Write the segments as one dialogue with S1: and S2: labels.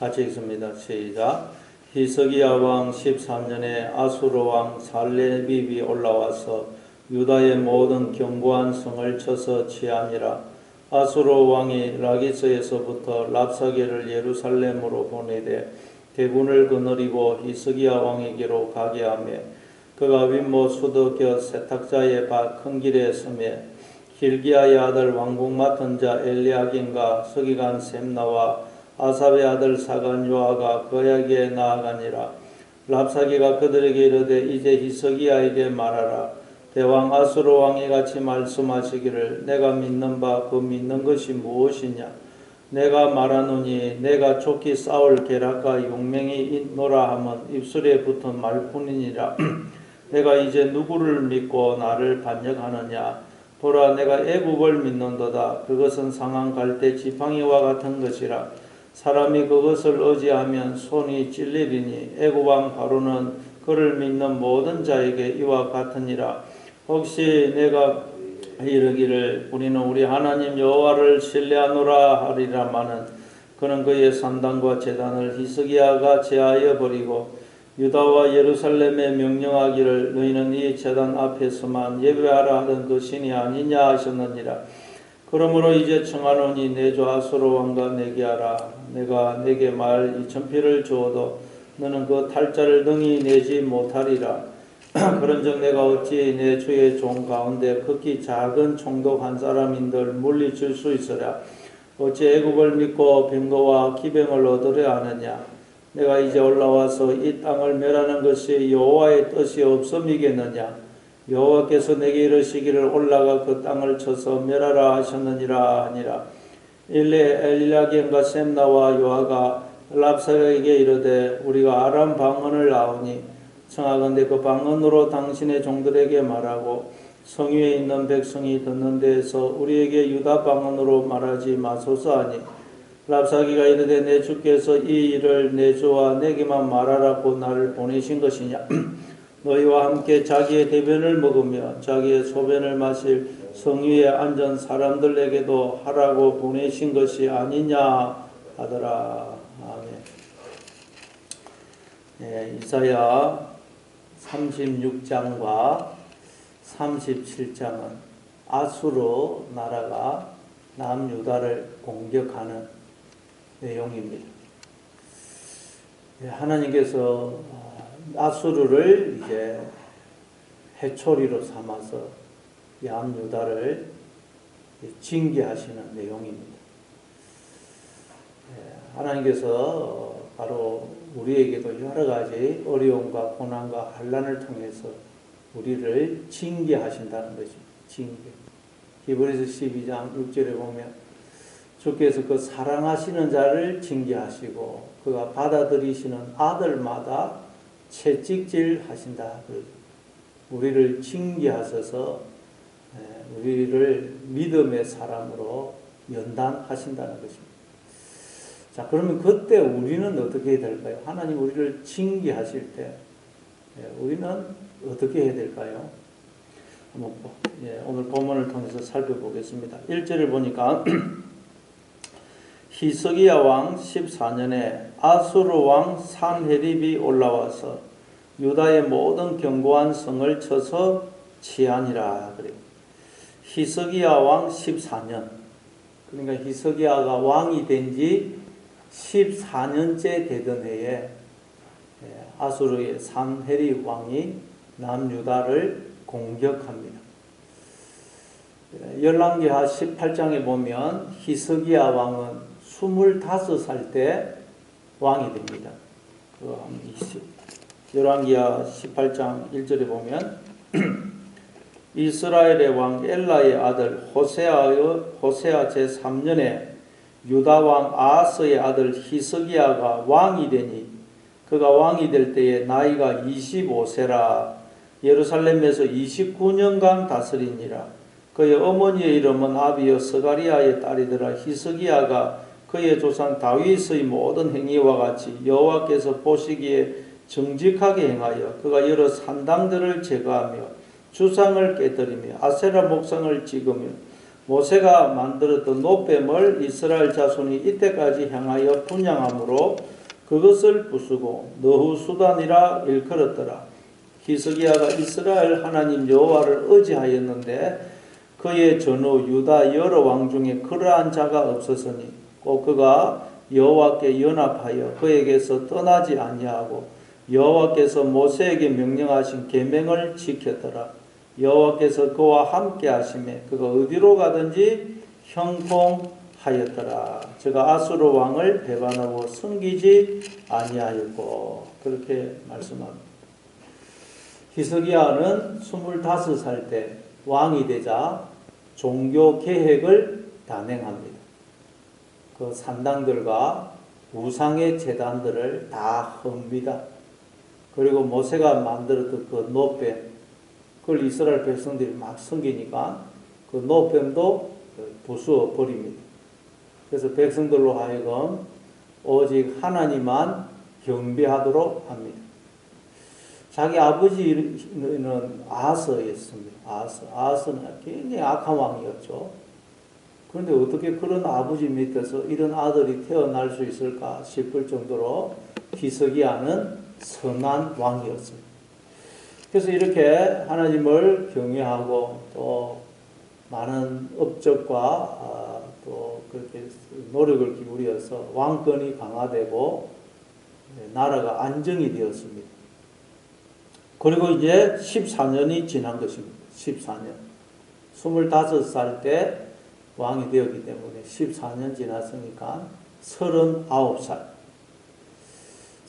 S1: 같이 읽습니다. 시작. 히스기야 왕 13년에 아수르 왕 살레빕이 올라와서 유다의 모든 견고한 성을 쳐서 취하니라. 아수르 왕이 라기스에서부터 랍사게를 예루살렘으로 보내되 대군을 거느리고 히스기야 왕에게로 가게 하며 그가 윗모 수도 곁 세탁자의 큰 길에 서매 hil기야의 아들 왕궁 맡은 자 엘리야김과 서기관 셈나와 아삽의 아들 사간 요아가 그에게 나아가니라. 랍사기가 그들에게 이르되 이제 히스기야에게 말하라. 대왕 아수르 왕이 같이 말씀하시기를 내가 믿는 바 그 믿는 것이 무엇이냐. 내가 말하노니 내가 좋게 싸울 계략과 용맹이 있노라 하면 입술에 붙은 말뿐이니라. 내가 이제 누구를 믿고 나를 반역하느냐. 보라 내가 애굽을 믿는도다. 그것은 상한 갈대 지팡이와 같은 것이라. 사람이 그것을 의지하면 손이 찔리리니 애굽 왕 바로는 그를 믿는 모든 자에게 이와 같으니라. 혹시 내가 이르기를 우리는 우리 하나님 여호와를 신뢰하노라 하리라마는 그는 그의 산당과 제단을 히스기야가 제하여 버리고 유다와 예루살렘에 명령하기를 너희는 이 제단 앞에서만 예배하라 하던 그 신이 아니냐 하셨느니라. 그러므로 이제 청하노니 내 주 아수르 왕과 내게 하라. 내가 내게 말 2000피를 주어도 너는 그 탈자를 능히 내지 못하리라. 그런즉 내가 어찌 내 주의 종 가운데 극히 작은 총독 한 사람인들 물리칠 수 있으랴. 어찌 애굽을 믿고 병거와 기병을 얻으려 하느냐. 내가 이제 올라와서 이 땅을 멸하는 것이 여호와의 뜻이 없음이겠느냐. 여호와께서 내게 이르시기를 올라가 그 땅을 쳐서 멸하라 하셨느니라 하니라. 엘리야김과 셈나와 요아가 랍사에게 이르되 우리가 아람 방언을 아오니 청하건대 그 방언으로 당신의 종들에게 말하고 성위에 있는 백성이 듣는 데에서 우리에게 유다 방언으로 말하지 마소서 하니 랍사기가 이르되 내 주께서 이 일을 내 주와 내게만 말하라고 나를 보내신 것이냐. 너희와 함께 자기의 대변을 먹으며 자기의 소변을 마실 성위에 앉은 사람들에게도 하라고 보내신 것이 아니냐 하더라. 아멘. 네, 이사야 36장과 37장은 아수르 나라가 남유다를 공격하는 내용입니다. 하나님께서 아수르를 이제 해초리로 삼아서 남유다를 징계하시는 내용입니다. 하나님께서 바로 우리에게도 여러 가지 어려움과 고난과 환난을 통해서 우리를 징계하신다는 것입니다. 징계. 히브리서 12장 6절에 보면 주께서 그 사랑하시는 자를 징계하시고 그가 받아들이시는 아들마다 채찍질 하신다. 우리를 징계하셔서 우리를 믿음의 사람으로 연단하신다는 것입니다. 자, 그러면 그때 우리는 어떻게 해야 될까요? 하나님 우리를 징계하실 때 우리는 어떻게 해야 될까요? 한번 오늘 본문을 통해서 살펴보겠습니다. 1절을 보니까 히스기야 왕 14년에 아수르 왕 산헤립이 올라와서 유다의 모든 견고한 성을 쳐서 취하니라. 그래요. 히스기야 왕 14년. 그러니까 히스기야가 왕이 된 지 14년째 되던 해에 아수르의 산헤립 왕이 남유다를 공격합니다. 열왕기하 18장에 보면 히스기야 왕은 25살 때 왕이 됩니다. 열왕기하 18장 1절에 보면 이스라엘의 왕 엘라의 아들 호세아 제3년에 유다 왕 아하스의 아들 히스기야가 왕이 되니 그가 왕이 될 때에 나이가 25세라. 예루살렘에서 29년간 다스리니라. 그의 어머니의 이름은 아비여 스가리아의 딸이더라. 히스기야가 그의 조상 다윗의 모든 행위와 같이 여호와께서 보시기에 정직하게 행하여 그가 여러 산당들을 제거하며 주상을 깨뜨리며 아세라 목상을 찍으며 모세가 만들었던 노뱀을 이스라엘 자손이 이때까지 향하여 분향함으로 그것을 부수고 너후수단이라 일컬었더라. 히스기야가 이스라엘 하나님 여호와를 의지하였는데 그의 전후 유다 여러 왕 중에 그러한 자가 없었으니 꼭 그가 여호와께 연합하여 그에게서 떠나지 아니하고 여호와께서 모세에게 명령하신 계명을 지켰더라. 여호와께서 그와 함께 하심에 그가 어디로 가든지 형통하였더라. 제가 아수르 왕을 배반하고 섬기지 아니하였고 그렇게 말씀합니다. 히스기야는 25살 때 왕이 되자 종교 개혁을 단행합니다. 그 산당들과 우상의 제단들을 다 흡니다. 그리고 모세가 만들었던 그 노뱀, 그걸 이스라엘 백성들이 막 섬기니까 그 노뱀도 부수어 버립니다. 그래서 백성들로 하여금 오직 하나님만 경배하도록 합니다. 자기 아버지는 아하스였습니다. 아하스는 굉장히 악한 왕이었죠. 그런데 어떻게 그런 아버지 밑에서 이런 아들이 태어날 수 있을까 싶을 정도로 히스기야는 선한 왕이었습니다. 그래서 이렇게 하나님을 경외하고 또 많은 업적과 또 그렇게 노력을 기울여서 왕권이 강화되고 나라가 안정이 되었습니다. 그리고 이제 14년이 지난 것입니다. 14년. 25살 때 왕이 되었기 때문에 14년 지났으니까 39살.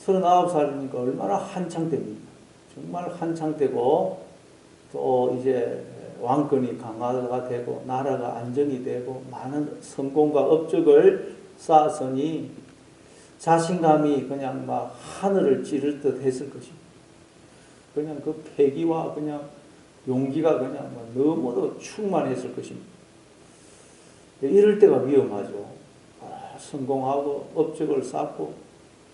S1: 39살이니까 얼마나 한창 됩니까? 정말 한창 되고 또 이제 왕권이 강화가 되고 나라가 안정이 되고 많은 성공과 업적을 쌓았으니 자신감이 그냥 막 하늘을 찌를 듯 했을 것입니다. 그냥 그 패기와 그냥 용기가 그냥 너무도 충만했을 것입니다. 이럴 때가 위험하죠. 성공하고 업적을 쌓고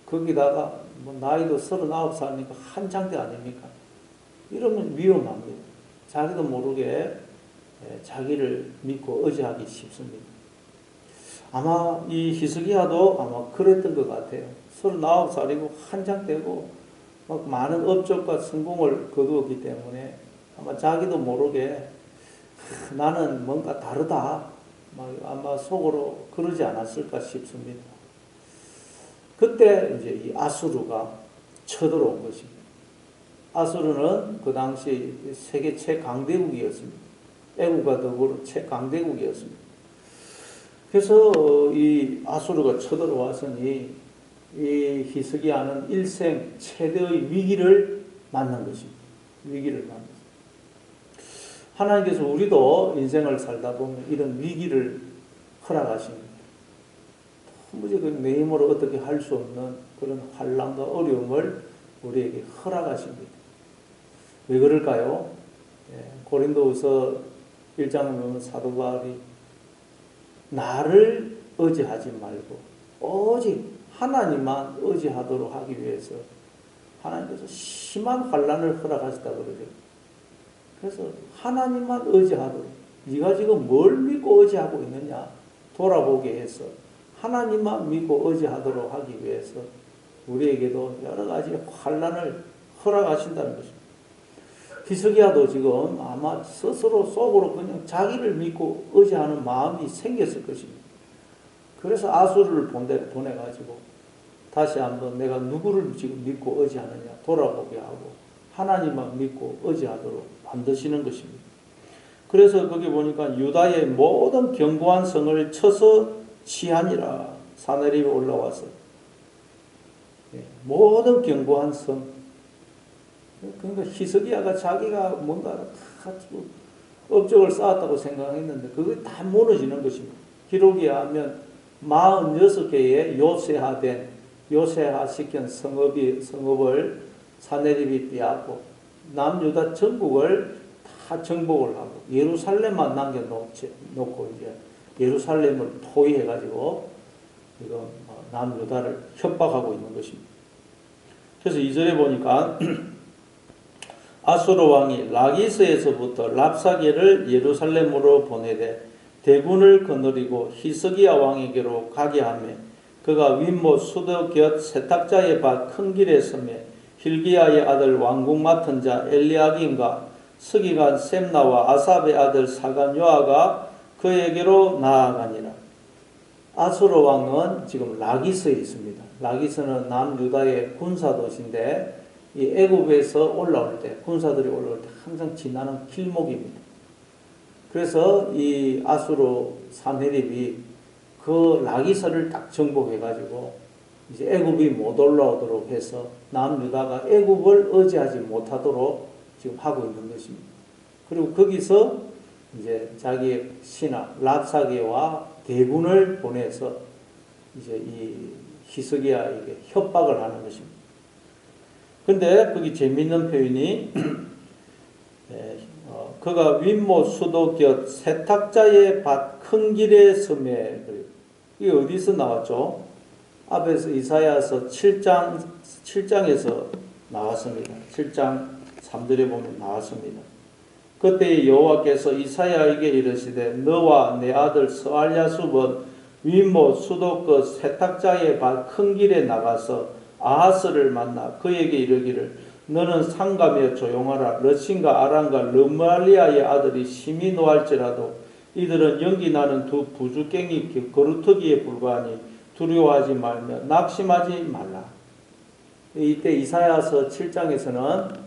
S1: 거기다가 나이도 39살이니까 한창 때 아닙니까? 이러면 위험합니다. 자기도 모르게 자기를 믿고 의지하기 쉽습니다. 아마 이 히스기야도 아마 그랬던 것 같아요. 39살이고 한창 때고 막 많은 업적과 성공을 거두었기 때문에 아마 자기도 모르게 나는 뭔가 다르다. 아마 속으로 그러지 않았을까 싶습니다. 그때 이제 이 아수르가 쳐들어온 것입니다. 아수르는 그 당시 세계 최강대국이었습니다. 애국과 더불어 최강대국이었습니다. 그래서 이 아수르가 쳐들어왔으니 이 히스기야는 일생 최대의 위기를 만난 것입니다. 위기를 만났습니다. 하나님께서 우리도 인생을 살다 보면 이런 위기를 허락하십니다. 도무지 내 힘으로 어떻게 할 수 없는 그런 환난과 어려움을 우리에게 허락하십니다. 왜 그럴까요? 고린도후서 1장을 보면 사도 바울이 나를 의지하지 말고 오직 하나님만 의지하도록 하기 위해서 하나님께서 심한 환난을 허락하셨다고 그러죠. 그래서 하나님만 의지하도록 네가 지금 뭘 믿고 의지하고 있느냐 돌아보게 해서 하나님만 믿고 의지하도록 하기 위해서 우리에게도 여러 가지 환난을 허락하신다는 것입니다. 히스기야도 지금 아마 스스로 속으로 그냥 자기를 믿고 의지하는 마음이 생겼을 것입니다. 그래서 아수르를 보내가지고 다시 한번 내가 누구를 지금 믿고 의지하느냐 돌아보게 하고 하나님만 믿고 의지하도록 만드시는 것입니다. 그래서 거기 보니까 유다의 모든 견고한 성을 쳐서 치하니라. 사내립에 올라와서 모든 견고한 성. 그러니까 히스기야가 자기가 뭔가 업적을 쌓았다고 생각했는데 그게 다 무너지는 것입니다. 기록에 하면 46개의 요새화시킨 성읍을 사내립이 빼앗고 남유다 전국을 다 정복을 하고 예루살렘만 남겨놓고 이제 예루살렘을 포위해가지고 지금 남유다를 협박하고 있는 것입니다. 그래서 2절에 보니까 아수르 왕이 라기스에서부터 랍사게를 예루살렘으로 보내되 대군을 거느리고 히스기야 왕에게로 가게 하며 그가 윗못 수도 곁 세탁자의 밭 큰 길에 서매 hil기야의 아들 왕궁 맡은 자 엘리야김과 서기관 셈나와 아삽의 아들 사간 요아가 그에게로 나아가니라. 아수르 왕은 지금 라기스에 있습니다. 라기스는 남유다의 군사도시인데 이 애굽에서 올라올 때 군사들이 올라올 때 항상 지나는 길목입니다. 그래서 이 아수르 산헤립이 그 라기스를 딱 정복해가지고 이제 애굽이 못 올라오도록 해서 남유다가 애굽을 의지하지 못하도록 지금 하고 있는 것입니다. 그리고 거기서 이제 자기의 신하 랍사게와 대군을 보내서 이제 이 히스기야에게 협박을 하는 것입니다. 근데 거기 재미있는 표현이 그가 윗못 수도 곁 세탁자의 밭 큰 길에 서매. 이게 어디서 나왔죠? 앞에서 이사야서 7장에서 나왔습니다. 7장 3절에 보면 나왔습니다. 그때 여호와께서 이사야에게 이르시되 너와 내 아들 스알랴숲은 윗못 수도 끝 세탁자의 밭 큰 길에 나가서 아하스를 만나 그에게 이르기를 너는 상가며 조용하라. 러신과 아람과 르말리아의 아들이 심히 노할지라도 이들은 연기 나는 두 부주깽이 거루터기에 불과하니 두려워하지 말며 낙심하지 말라. 이때 이사야서 7장에서는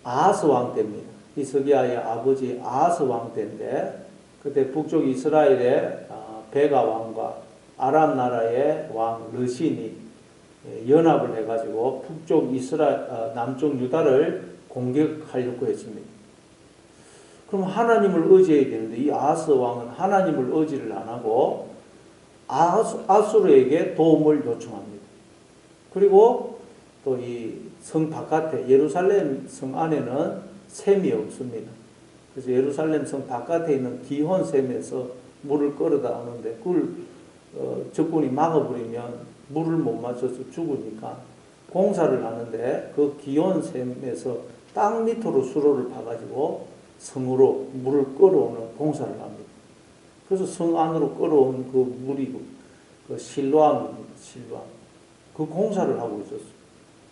S1: 아하스 왕 때입니다. 히스기야의 아버지 아하스 왕 때인데 그때 북쪽 이스라엘의 베가 왕과 아람 나라의 왕 르신이 연합을 해가지고 북쪽 남쪽 유다를 공격하려고 했습니다. 그럼 하나님을 의지해야 되는데 이 아하스 왕은 하나님을 의지를 안 하고 아수르에게 도움을 요청합니다. 그리고 또 이 성 바깥에 예루살렘 성 안에는 샘이 없습니다. 그래서 예루살렘 성 바깥에 있는 기혼 샘에서 물을 끌어다 오는데 그걸 적군이 막아버리면 물을 못 맞춰서 죽으니까 공사를 하는데 그 기온 샘에서 땅 밑으로 수로를 파가지고 성으로 물을 끌어오는 공사를 합니다. 그래서 성 안으로 끌어온 그 물이 그 실로암입니다. 실로암. 그 공사를 하고 있었어요.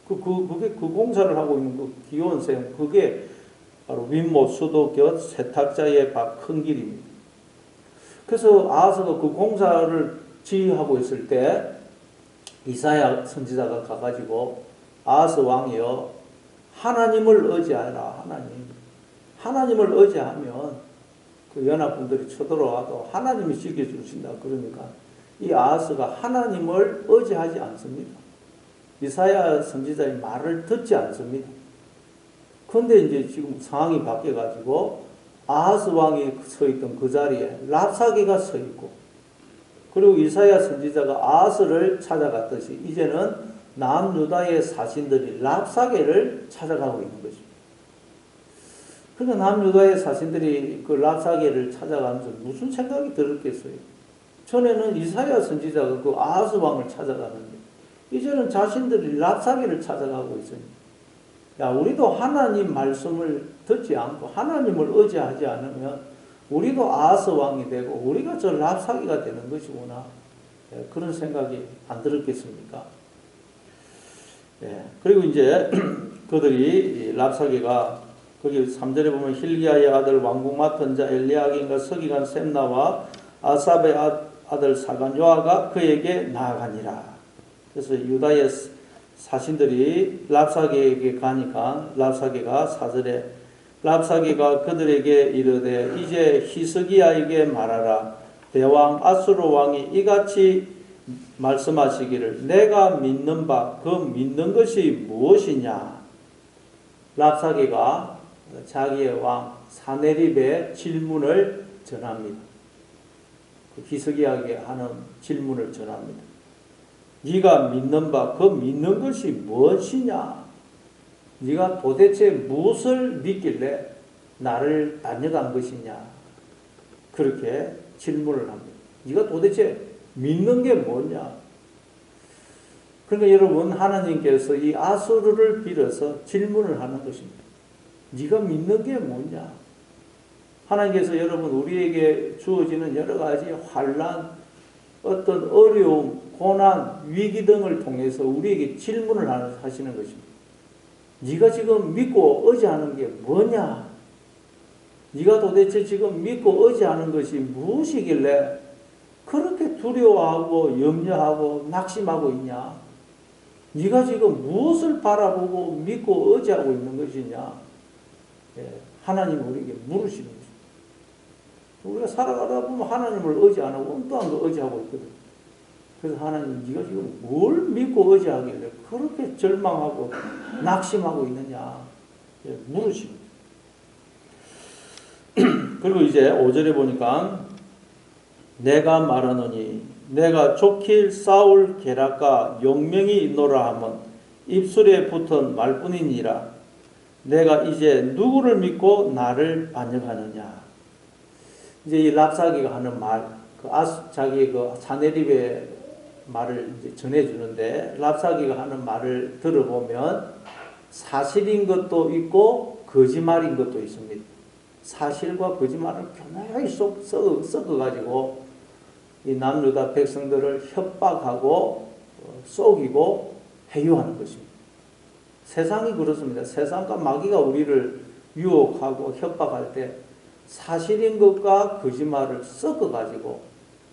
S1: 그 공사를 하고 있는 그 기온 샘, 그게 바로 윗못 수도 곁 세탁자의 밭 큰 길입니다. 그래서 아하스가 그 공사를 지휘하고 있을 때 이사야 선지자가 가가지고 아하스 왕이여 하나님을 의지하라. 하나님을 의지하면 그 연합군들이 쳐들어와도 하나님이 지켜주신다. 그러니까 이 아하스가 하나님을 의지하지 않습니다. 이사야 선지자의 말을 듣지 않습니다. 그런데 이제 지금 상황이 바뀌어가지고 아하스 왕이 서 있던 그 자리에 랍사게가 서 있고 그리고 이사야 선지자가 아하스를 찾아갔듯이 이제는 남유다의 사신들이 랍사게를 찾아가고 있는 것입니다. 그러니까 남유다의 사신들이 그 랍사게를 찾아가면서 무슨 생각이 들었겠어요? 전에는 이사야 선지자가 그 아하스 왕을 찾아가는데 이제는 자신들이 랍사게를 찾아가고 있으니까 야, 우리도 하나님 말씀을 듣지 않고 하나님을 의지하지 않으면 우리도 아하스 왕이 되고 우리가 저 랍사게가 되는 것이구나. 예, 그런 생각이 안 들었겠습니까? 예, 그리고 이제 그들이 랍사게가 거기 3절에 보면 hil기야의 아들 왕궁 맡은 자 엘리야김과 서기관 셈나와 아삽의 아들 사간 요아가 그에게 나아가니라. 그래서 유다의 사신들이 랍사게에게 가니까 랍사게가 4절에 랍사게가 그들에게 이르되 이제 히스기야에게 말하라. 대왕 아수르 왕이 이같이 말씀하시기를 내가 믿는 바 그 믿는 것이 무엇이냐. 랍사게가 자기의 왕 사네립의 질문을 전합니다. 히스기야에게 하는 질문을 전합니다. 네가 믿는 바 그 믿는 것이 무엇이냐? 네가 도대체 무엇을 믿길래 나를 다녀간 것이냐? 그렇게 질문을 합니다. 네가 도대체 믿는 게 뭐냐? 그러니까 여러분 하나님께서 이 아수르를 빌어서 질문을 하는 것입니다. 네가 믿는 게 뭐냐? 하나님께서 여러분 우리에게 주어지는 여러 가지 환난, 어떤 어려움, 고난, 위기 등을 통해서 우리에게 질문을 하시는 것입니다. 네가 지금 믿고 의지하는 게 뭐냐? 네가 도대체 지금 믿고 의지하는 것이 무엇이길래 그렇게 두려워하고 염려하고 낙심하고 있냐? 네가 지금 무엇을 바라보고 믿고 의지하고 있는 것이냐? 하나님이 우리에게 물으시는 것입니다. 우리가 살아가다 보면 하나님을 의지 안 하고 엉뚱한 거 의지하고 있거든. 그래서 하나님, 네가 지금 뭘 믿고 의지하길래 그렇게 절망하고 낙심하고 있느냐? 물으십니다. 그리고 이제 5절에 보니까 내가 말하노니 내가 족힐 싸울 계략과 용명이 있노라 하면 입술에 붙은 말뿐이니라. 내가 이제 누구를 믿고 나를 반역하느냐. 이제 이 랍사기가 하는 말, 자기 사내립의 말을 이제 전해주는데, 랍사기가 하는 말을 들어보면 사실인 것도 있고 거짓말인 것도 있습니다. 사실과 거짓말을 교묘하게 섞어가지고 이 남유다 백성들을 협박하고 속이고 회유하는 것입니다. 세상이 그렇습니다. 세상과 마귀가 우리를 유혹하고 협박할 때 사실인 것과 거짓말을 섞어가지고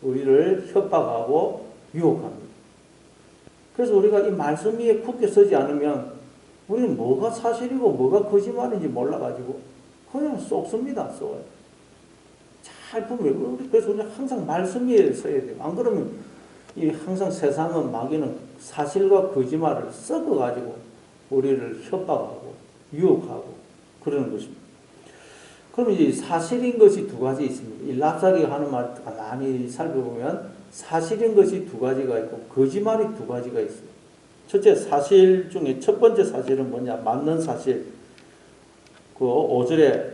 S1: 우리를 협박하고 유혹합니다. 그래서 우리가 이 말씀 위에 굳게 서지 않으면 우리는 뭐가 사실이고 뭐가 거짓말인지 몰라가지고 그냥 쏙습니다. 쏙어요. 잘 보면, 그래서 우리는 항상 말씀 위에 서야 돼요. 안 그러면 항상 세상은, 마귀는 사실과 거짓말을 섞어가지고 우리를 협박하고 유혹하고 그러는 것입니다. 그럼 이제 사실인 것이 두 가지 있습니다. 이 랍사기가 하는 말 가만히 살펴보면 사실인 것이 두 가지가 있고 거짓말이 두 가지가 있어요. 첫째 사실 중에 첫 번째 사실은 뭐냐? 맞는 사실. 그 5절에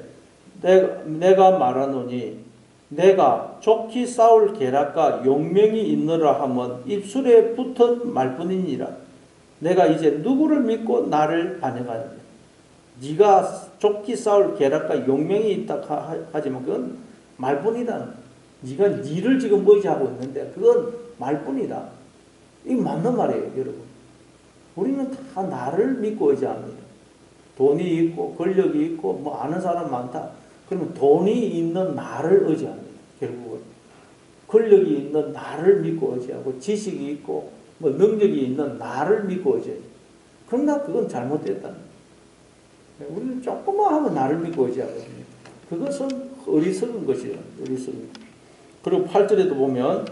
S1: 내가 말하노니 내가 좋게 싸울 계략과 용명이 있느라 하면 입술에 붙은 말뿐이니라. 내가 이제 누구를 믿고 나를 반역하느냐. 네가 좋게 싸울 계략과 용명이 있다 하지만 그건 말뿐이다. 네가 니를 지금 의지하고 있는데 그건 말뿐이다. 이게 맞는 말이에요, 여러분. 우리는 다 나를 믿고 의지합니다. 돈이 있고 권력이 있고 뭐 아는 사람 많다. 그러면 돈이 있는 나를 의지합니다. 결국은 권력이 있는 나를 믿고 의지하고 지식이 있고 뭐 능력이 있는 나를 믿고 의지해요. 그러나 그건 잘못됐다. 우리는 조금만 하면 나를 믿고 의지하거든요. 그것은 어리석은 것이에요. 어리석은. 그리고 8절에도 보면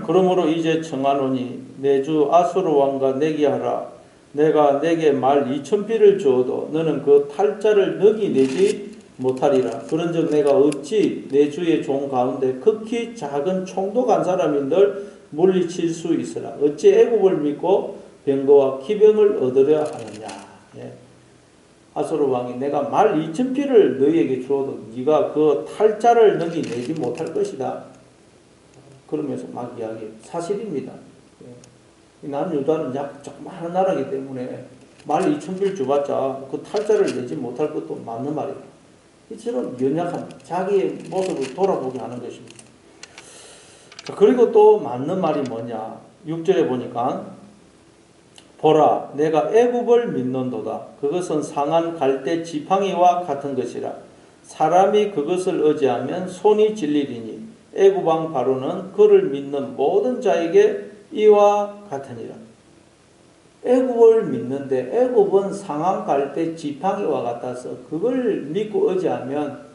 S1: 그러므로 이제 청하노니 내 주 아수르 왕과 내기하라. 내가 내게 말 2000비를 주어도 너는 그 탈자를 너기 내지 못하리라. 그런즉 내가 어찌 내 주의 종 가운데 극히 작은 총독한 사람인들 물리칠 수 있으라. 어찌 애굽을 믿고 병거와 기병을 얻으려 하느냐. 예. 아수르 왕이 내가 말 2000비를 너희에게 주어도 네가 그 탈자를 너희 내지 못할 것이다. 그러면서 막 이야기해요. 사실입니다. 남유다는 조그마한 나라이기 때문에 말 2000비를 줘봤자 그 탈자를 내지 못할 것도 맞는 말이에요. 이처럼 연약한 자기의 모습을 돌아보게 하는 것입니다. 그리고 또 맞는 말이 뭐냐. 6절에 보니까 보라 내가 애굽을 믿는도다. 그것은 상한 갈대 지팡이와 같은 것이라. 사람이 그것을 의지하면 손이 질리리니 애굽 왕 바로는 그를 믿는 모든 자에게 이와 같으니라. 애굽을 믿는데 애굽은 상한 갈대 지팡이와 같아서 그걸 믿고 의지하면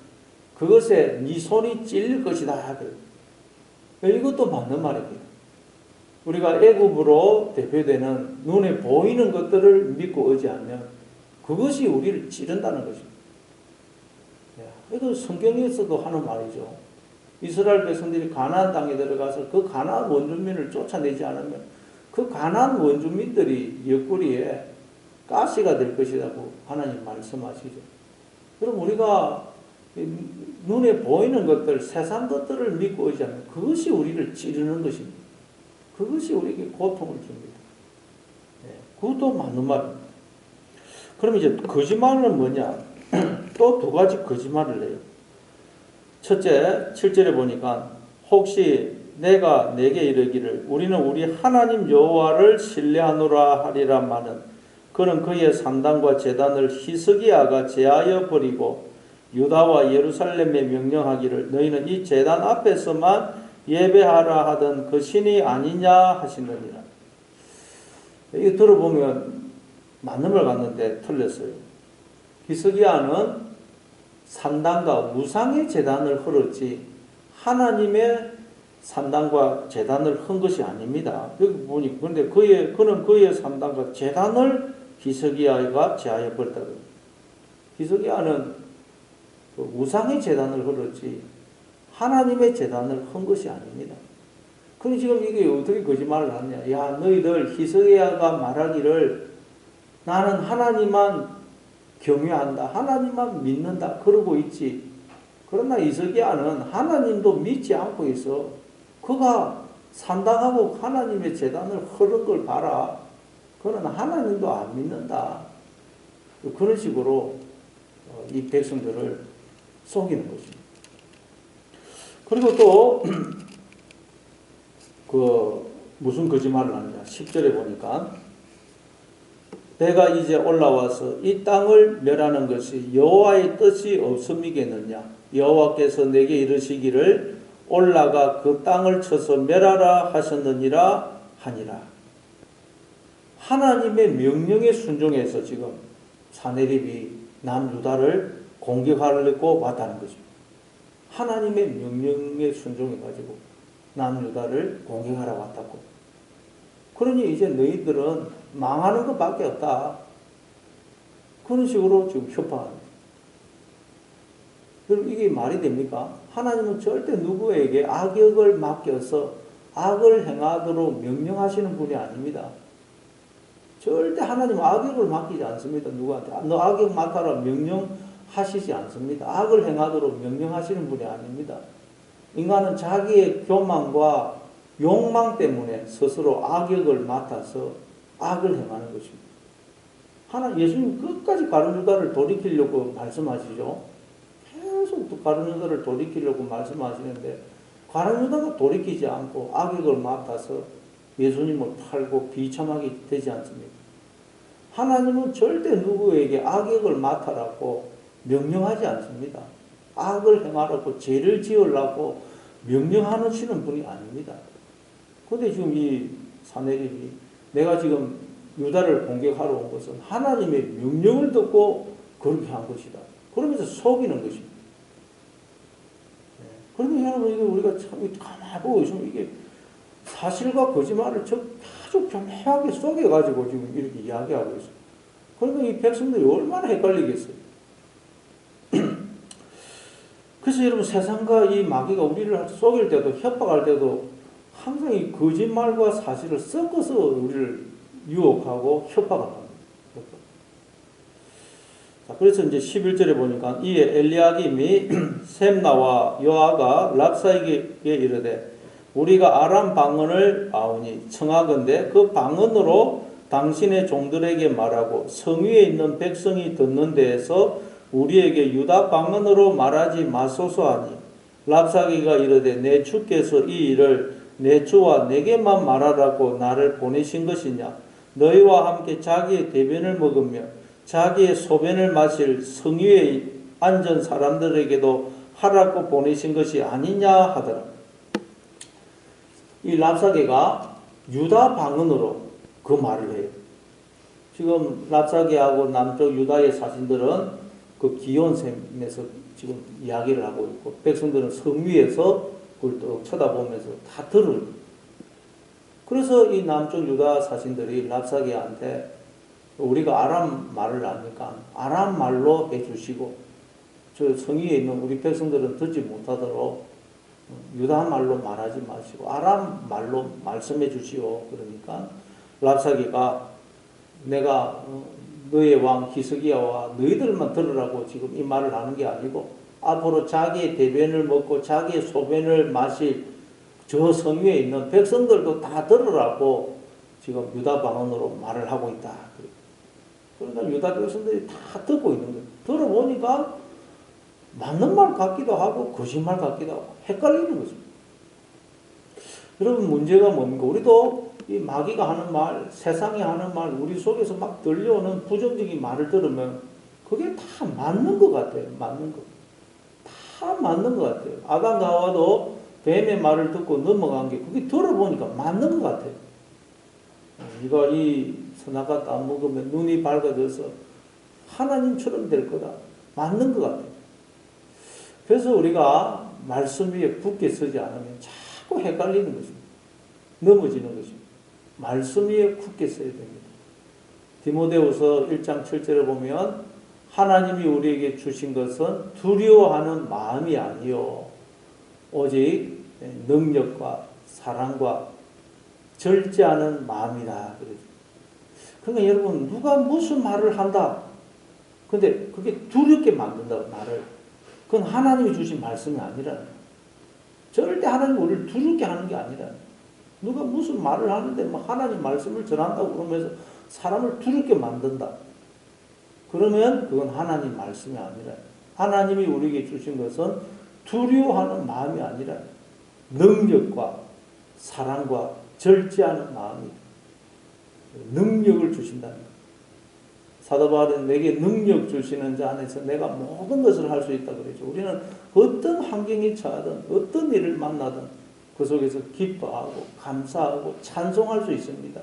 S1: 그것에 네 손이 찔릴 것이다. 이것도 맞는 말입니다. 우리가 애굽으로 대표되는 눈에 보이는 것들을 믿고 의지하면 그것이 우리를 찌른다는 것입니다. 이거 성경에서도 하는 말이죠. 이스라엘 백성들이 가나안 땅에 들어가서 그 가나안 원주민을 쫓아내지 않으면 그 가나안 원주민들이 옆구리에 가시가 될 것이라고 하나님 말씀하시죠. 그럼 우리가 눈에 보이는 것들, 세상 것들을 믿고 의지하면 그것이 우리를 찌르는 것입니다. 그것이 우리에게 고통을 줍니다. 그것도 맞는 말입니다. 그럼 이제 거짓말은 뭐냐? 또 두 가지 거짓말을 해요. 첫째, 7절에 보니까 혹시 내가 내게 이르기를 우리는 우리 하나님 여호와를 신뢰하노라 하리라마는 그는 그의 산당과 제단을 히스기야가 제하여 버리고 유다와 예루살렘에 명령하기를 너희는 이 제단 앞에서만 예배하라 하던 그 신이 아니냐 하시느니라. 이거 들어보면 맞는 말 같는데 틀렸어요. 히스기야는 산당과 우상의 제단을 헐었지 하나님의 산당과 제단을 한 것이 아닙니다. 여기 보니 그런데 그는 그의 산당과 제단을 히스기야가 제하여 버렸다. 히스기야는 그 우상의 제단을 헐었지 하나님의 제단을 한 것이 아닙니다. 그럼 지금 이게 어떻게 거짓말을 하냐? 야, 너희들 히스기야가 말하기를 나는 하나님만 경외한다, 하나님만 믿는다 그러고 있지. 그러나 히스기야는 하나님도 믿지 않고 있어. 그가 산당하고 하나님의 제단을 헐은 걸 봐라. 그는 하나님도 안 믿는다. 그런 식으로 이 백성들을 속이는 것입니다. 그리고 또 무슨 거짓말을 하느냐. 10절에 보니까 내가 이제 올라와서 이 땅을 멸하는 것이 여호와의 뜻이 없음이겠느냐. 여호와께서 내게 이르시기를 올라가 그 땅을 쳐서 멸하라 하셨느니라 하니라. 하나님의 명령에 순종해서 지금 사내립이 남유다를 공격하려고 왔다는 것입니다. 하나님의 명령에 순종해가지고 남유다를 공격하러 왔다고. 그러니 이제 너희들은 망하는 것밖에 없다. 그런 식으로 지금 협박합니다. 그럼 이게 말이 됩니까? 하나님은 절대 누구에게 악역을 맡겨서 악을 행하도록 명령하시는 분이 아닙니다. 절대 하나님은 악역을 맡기지 않습니다. 누구한테. 너 악역 맡아라 명령하시지 않습니다. 악을 행하도록 명령하시는 분이 아닙니다. 인간은 자기의 교만과 욕망 때문에 스스로 악역을 맡아서 악을 행하는 것입니다. 예수님 끝까지 가룟 유다를 돌이키려고 말씀하시죠. 계속 가룟 유다를 돌이키려고 말씀하시는데 가룟 유다가 돌이키지 않고 악역을 맡아서 예수님을 팔고 비참하게 되지 않습니까? 하나님은 절대 누구에게 악역을 맡아라고 명령하지 않습니다. 악을 행하라고 죄를 지으려고 명령하시는 분이 아닙니다. 그런데 지금 이 사내립이 내가 지금 유다를 공격하러 온 것은 하나님의 명령을 듣고 그렇게 한 것이다. 그러면서 속이는 것입니다. 그런데 여러분 이게 우리가 참 가만히 보고 있으면 이게 사실과 거짓말을 아주 교묘하게 속여가지고 지금 이렇게 이야기하고 있어요. 그러니까 이 백성들이 얼마나 헷갈리겠어요. 그래서 여러분 세상과 이 마귀가 우리를 속일 때도 협박할 때도 항상 이 거짓말과 사실을 섞어서 우리를 유혹하고 협박을 합니다. 자, 그래서 이제 11절에 보니까 이에 엘리야김이 셈나와 여아가 랍사에게 이르되 우리가 아람 방언을 아오니 청하건대 그 방언으로 당신의 종들에게 말하고 성위에 있는 백성이 듣는 데에서 우리에게 유다 방언으로 말하지 마소서 하니 랍사기가 이르되 내 주께서 이 일을 내 주와 내게만 말하라고 나를 보내신 것이냐. 너희와 함께 자기의 대변을 먹으며 자기의 소변을 마실 성위에 앉은 사람들에게도 하라고 보내신 것이 아니냐 하더라. 이 랍사게가 유다 방언으로 그 말을 해요. 지금 랍사게하고 남쪽 유다의 사신들은 그 기온샘에서 지금 이야기를 하고 있고 백성들은 성 위에서 그걸 또 쳐다보면서 다 들어요. 그래서 이 남쪽 유다 사신들이 랍사게한테 우리가 아람 말을 아니까 아람 말로 해주시고 저 성위에 있는 우리 백성들은 듣지 못하도록 유다 말로 말하지 마시고 아람 말로 말씀해 주시오. 그러니까 랍사기가 내가 너의 왕 히스기야와 너희들만 들으라고 지금 이 말을 하는 게 아니고 앞으로 자기의 대변을 먹고 자기의 소변을 마실 저 성위에 있는 백성들도 다 들으라고 지금 유다 방언으로 말을 하고 있다. 그러니까 유다 백성들이 다 듣고 있는 거예요. 들어보니까 맞는 말 같기도 하고 거짓말 같기도 하고 헷갈리는 거죠. 여러분 문제가 뭡니까? 우리도 이 마귀가 하는 말, 세상이 하는 말, 우리 속에서 막 들려오는 부정적인 말을 들으면 그게 다 맞는 것 같아요. 맞는 거. 다 맞는 것 같아요. 아담과 하와도 뱀의 말을 듣고 넘어간 게 그게 들어보니까 맞는 것 같아요. 네가 이 선악과 안 먹으면 눈이 밝아져서 하나님처럼 될 거다. 맞는 것 같아요. 그래서 우리가 말씀 위에 굳게 서지 않으면 자꾸 헷갈리는 것입니다. 넘어지는 것입니다. 말씀 위에 굳게 서야 됩니다. 디모데후서 1장 7절에 보면 하나님이 우리에게 주신 것은 두려워하는 마음이 아니요 오직 능력과 사랑과 절제하는 마음이다. 그러니까 여러분 누가 무슨 말을 한다. 근데 그게 두렵게 만든다 말을. 그건 하나님이 주신 말씀이 아니라 절대 하나님 우리를 두렵게 하는 게 아니라 누가 무슨 말을 하는데 뭐 하나님 말씀을 전한다고 그러면서 사람을 두렵게 만든다. 그러면 그건 하나님 말씀이 아니라 하나님이 우리에게 주신 것은 두려워하는 마음이 아니라 능력과 사랑과 절제하는 마음이 능력을 주신다는 것. 사도 바울은 내게 능력 주시는 자 안에서 내가 모든 것을 할 수 있다 그러죠. 우리는 어떤 환경에 처하든 어떤 일을 만나든 그 속에서 기뻐하고 감사하고 찬송할 수 있습니다.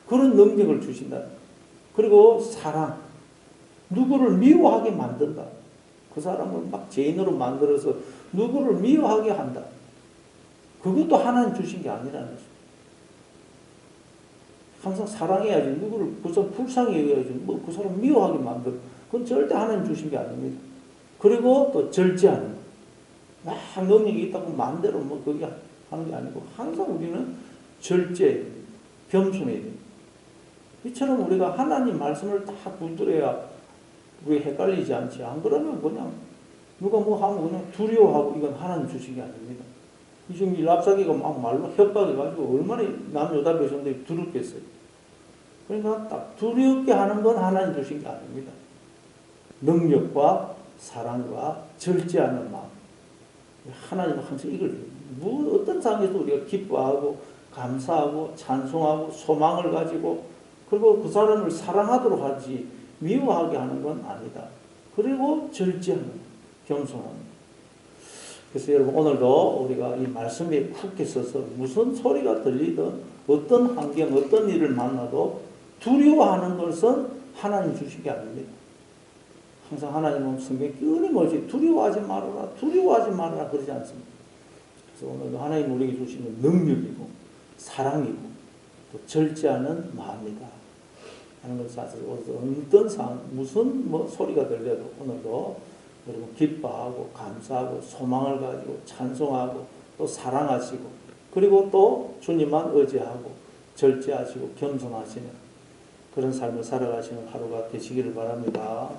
S1: 그런 능력을 주신다. 그리고 사랑. 누구를 미워하게 만든다. 그 사람을 막 죄인으로 만들어서 누구를 미워하게 한다. 그것도 하나님 주신 게 아니라는 거죠. 항상 사랑해야지. 누구를 불쌍히 여겨야지. 뭐 그 사람 미워하게 만들. 그건 절대 하나님 주신 게 아닙니다. 그리고 또 절제하는 거. 막 능력이 있다고 마음대로 뭐 그게 하는 게 아니고 항상 우리는 절제, 겸손해야 됩니다. 이처럼 우리가 하나님 말씀을 다 붙들어야 우리 헷갈리지 않지. 안 그러면 그냥 누가 뭐 하면 그냥 두려워하고 이건 하나님 주신 게 아닙니다. 지금 이 랍사기가 막 말로 협박해가지고 얼마나 남유다 백성들이 두렵겠어요. 그러니까 딱 두렵게 하는 건 하나님 주신 게 아닙니다. 능력과 사랑과 절제하는 마음. 하나님은 항상 이걸 뭐 어떤 상황에서 우리가 기뻐하고 감사하고 찬송하고 소망을 가지고 그리고 그 사람을 사랑하도록 하지 미워하게 하는 건 아니다. 그리고 절제하는 겸손합니다. 그래서 여러분 오늘도 우리가 이 말씀에 쿡 서서 무슨 소리가 들리든 어떤 환경 어떤 일을 만나도 두려워하는 것은 하나님 주신 게 아닙니다. 항상 하나님은 성경에 끊임없이 두려워하지 말아라 두려워하지 말아라 그러지 않습니다. 그래서 오늘도 하나님 우리에게 주시는 능력이고 사랑이고 또 절제하는 마음이다 하는 것을 어떤 상황 무슨 뭐 소리가 들려도 오늘도 여러분 기뻐하고 감사하고 소망을 가지고 찬송하고 또 사랑하시고 그리고 또 주님만 의지하고 절제하시고 겸손하시는 그런 삶을 살아가시는 하루가 되시기를 바랍니다.